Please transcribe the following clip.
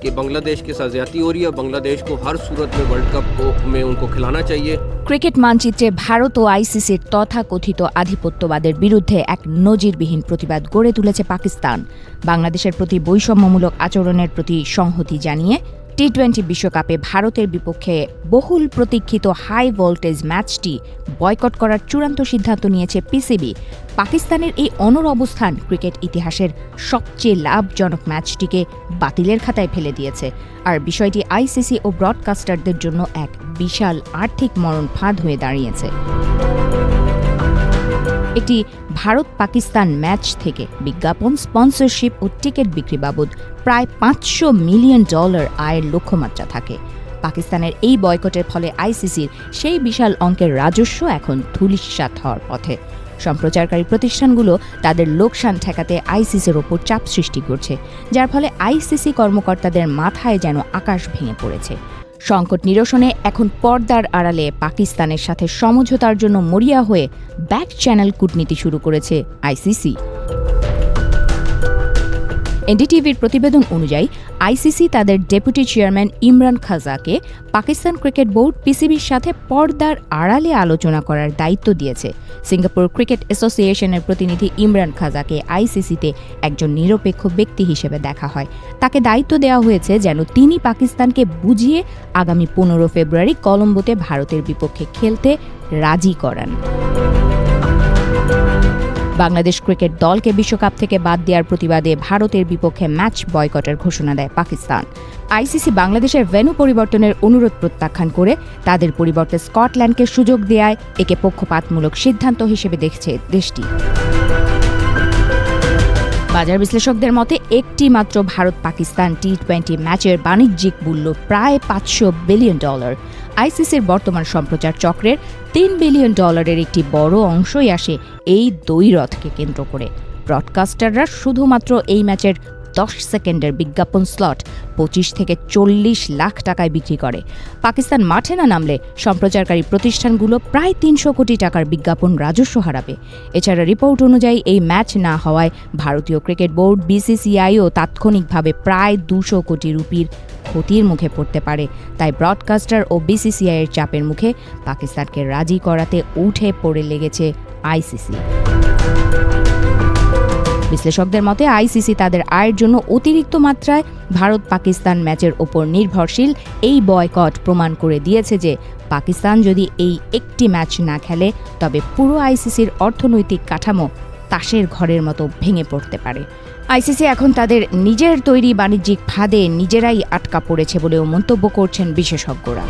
कि बांग्लादेश के साथ ज्यादती हो रही है, बांग्लादेश को हर सूरत में वर्ल्ड कप में उनको खिलाना चाहिए। ক্রিকেট মানচিত্রে ভারত ও আইসিসির তথাকথিত আধিপত্যবাদের বিরুদ্ধে এক নজিরবিহীন প্রতিবাদ গড়ে তুলেছে পাকিস্তান। বাংলাদেশের প্রতি বৈষম্যমূলক আচরণের প্রতি সংহতি জানিয়ে টি-20 বিশ্বকাপে ভারতের বিপক্ষে বহুল প্রতীক্ষিত হাই ভোল্টেজ ম্যাচটি বয়কট করার চূড়ান্ত সিদ্ধান্ত নিয়েছে পিসিবি। পাকিস্তানের এই অনড় অবস্থান ক্রিকেট ইতিহাসের সবচেয়ে লাভজনক ম্যাচটিকে বাতিলের খাতায় ফেলে দিয়েছে, আর বিষয়টি আইসিসি ও ব্রডকাস্টারদের জন্য এক বিশাল আর্থিক মরণ ফাঁদ হয়ে দাঁড়িয়েছে। একটি ভারত পাকিস্তান ম্যাচ থেকে বিজ্ঞাপন, স্পন্সরশিপ ও টিকিট বিক্রি বাবদ প্রায় $500 মিলিয়ন আয়ের লক্ষ্যমাত্রা থাকে। পাকিস্তানের এই বয়কটের ফলে আইসিসির সেই বিশাল অঙ্কের রাজস্ব এখন ধূলিসাৎ হওয়ার পথে। সম্প্রচারকারী প্রতিষ্ঠানগুলো তাদের লোকসান ঠেকাতে আইসিসির ওপর চাপ সৃষ্টি করছে, যার ফলে আইসিসি কর্মকর্তাদের মাথায় যেন আকাশ ভেঙে পড়েছে। সংকট নিরসনে এখন পর্দার আড়ালে পাকিস্তানের সাথে সমঝোতার জন্য মরিয়া হয়ে ব্যাক চ্যানেল কূটনীতি শুরু করেছে আইসিসি। এনডিটিভির প্রতিবেদন অনুযায়ী আইসিসি তাদের ডেপুটি চেয়ারম্যান ইমরান খাজাকে পাকিস্তান ক্রিকেট বোর্ড পিসিবির সাথে পর্দার আড়ালে আলোচনা করার দায়িত্ব দিয়েছে। সিঙ্গাপুর ক্রিকেট অ্যাসোসিয়েশনের প্রতিনিধি ইমরান খাজাকে আইসিসিতে একজন নিরপেক্ষ ব্যক্তি হিসেবে দেখা হয়। তাকে দায়িত্ব দেওয়া হয়েছে যেন তিনি পাকিস্তানকে বুঝিয়ে আগামী 15 ফেব্রুয়ারি কলম্বোতে ভারতের বিপক্ষে খেলতে রাজি করান। বাংলাদেশ ক্রিকেট দলকে বিশ্বকাপ থেকে বাদ দেওয়ার প্রতিবাদে ভারতের বিপক্ষে ম্যাচ বয়কটের ঘোষণা দেয় পাকিস্তান। আইসিসি বাংলাদেশের ভেন্যু পরিবর্তনের অনুরোধ প্রত্যাখ্যান করে তাদের পরিবর্তে স্কটল্যান্ডকে সুযোগ দেয়ায় একে পক্ষপাতমূলক সিদ্ধান্ত হিসেবে দেখছে দেশটি। বাজার বিশ্লেষকদের মতে একটি মাত্র ভারত পাকিস্তান টি-20 ম্যাচের বাণিজ্যিক মূল্য প্রায় $500 বিলিয়ন। আইসিসির বর্তমান সম্প্রচার চক্রের $3 বিলিয়ন একটি বড় অংশই আসে এই দ্বৈরথকে কেন্দ্র করে। ব্রডকাস্টাররা শুধুমাত্র এই ম্যাচের 10 সেকেন্ডের বিজ্ঞাপন স্লট 25 থেকে 40 লাখ টাকায় বিক্রি করে। পাকিস্তান মাঠে না নামলে সম্প্রচারকারী প্রতিষ্ঠানগুলো প্রায় 300 কোটি টাকার বিজ্ঞাপন রাজস্ব হারাবে। এছাড়া রিপোর্ট অনুযায়ী এই ম্যাচ না হওয়ায় ভারতীয় ক্রিকেট বোর্ড বিসিসিআইও তাৎক্ষণিকভাবে প্রায় 200 কোটি রুপির ক্ষতির মুখে পড়তে পারে। তাই ব্রডকাস্টার ও বিসিসিআইয়ের চাপের মুখে পাকিস্তানকে রাজি করাতে উঠে পড়ে লেগেছে আইসিসি। বিশ্লেষকদের মতে আইসিসি তাদের আয়ের জন্য অতিরিক্ত মাত্রায় ভারত পাকিস্তান ম্যাচের ওপর নির্ভরশীল। এই বয়কট প্রমাণ করে দিয়েছে যে পাকিস্তান যদি এই একটি ম্যাচ না খেলে তবে পুরো আইসিসির অর্থনৈতিক কাঠামো তাসের ঘরের মতো ভেঙে পড়তে পারে। আইসিসি এখন তাদের নিজের তৈরি বাণিজ্যিক ফাঁদে নিজেরাই আটকা পড়েছে বলেও মন্তব্য করছেন বিশেষজ্ঞরা।